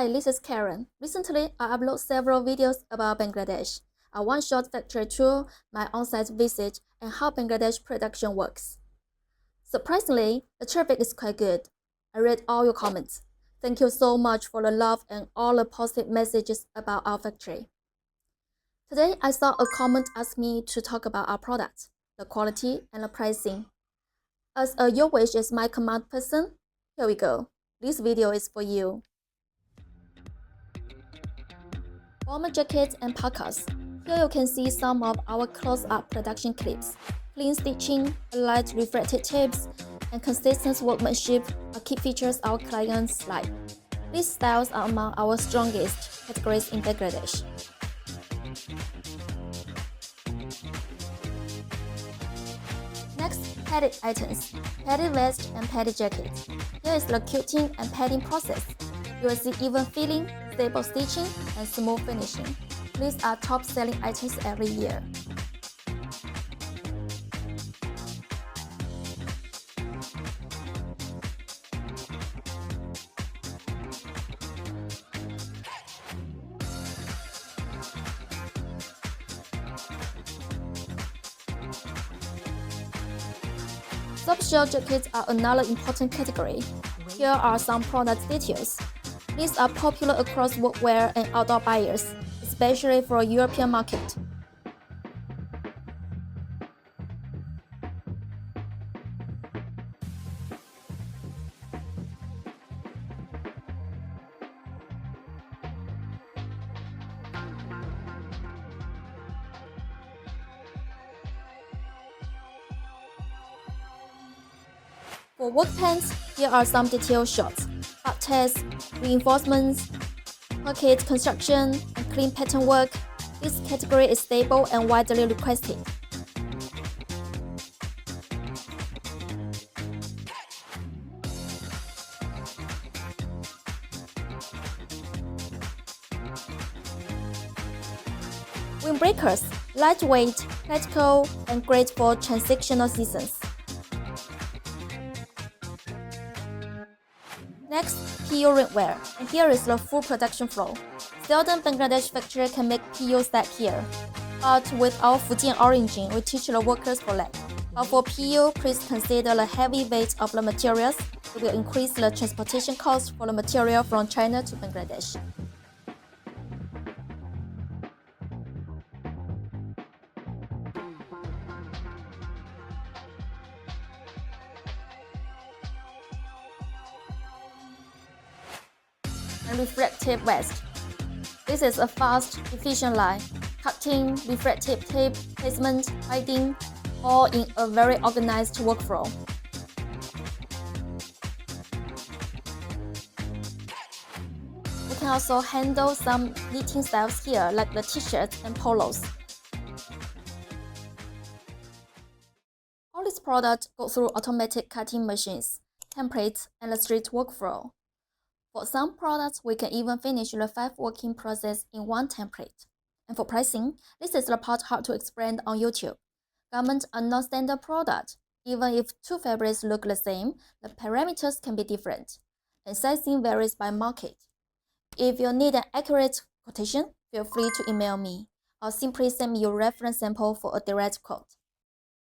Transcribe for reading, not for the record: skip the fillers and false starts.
Hi, this is Karen. Recently, I uploaded several videos about Bangladesh. A one-shot factory tour, my on-site visit, and how Bangladesh production works. Surprisingly, the traffic is quite good. I read all your comments. Thank you so much for the love and all the positive messages about our factory. Today, I saw a comment ask me to talk about our products, the quality, and the pricing. As a Your Wish is my command person, here we go. This video is for you. Bomber jackets and parkas. Here you can see some of our close-up production clips. Clean stitching, light reflected tips, and consistent workmanship are key features our clients like. These styles are among our strongest categories in Bangladesh. Next, padded items, padded vest and padded jacket. Here is the quilting and padding process. You will see even filling, stable stitching, and smooth finishing. These are top-selling items every year. Soft shell jackets are another important category. Here are some product details. These are popular across workwear and outdoor buyers, especially for the European market. For work pants, here are some detailed shots, part tests, reinforcements, pocket construction, and clean pattern work. This category is stable and widely requested. Windbreakers, lightweight, practical, and great for transitional seasons. Next, PU workwear, and here is the full production flow. Seldom Bangladesh factory can make PU stack here, but with our Fujian origin, we teach the workers for that. But for PU, please consider the heavy weight of the materials. It will increase the transportation cost for the material from China to Bangladesh. And reflective vest. This is a fast, efficient line. Cutting, reflective tape, placement, hiding, all in a very organized workflow. We can also handle some knitting styles here, like the t-shirts and polos. All these products go through automatic cutting machines, templates, and the street workflow. For some products, we can even finish the 5 working process in one template. And for pricing, this is the part hard to explain on YouTube. Garments are not standard products. Even if two fabrics look the same, the parameters can be different, and sizing varies by market. If you need an accurate quotation, feel free to email me, or simply send me your reference sample for a direct quote.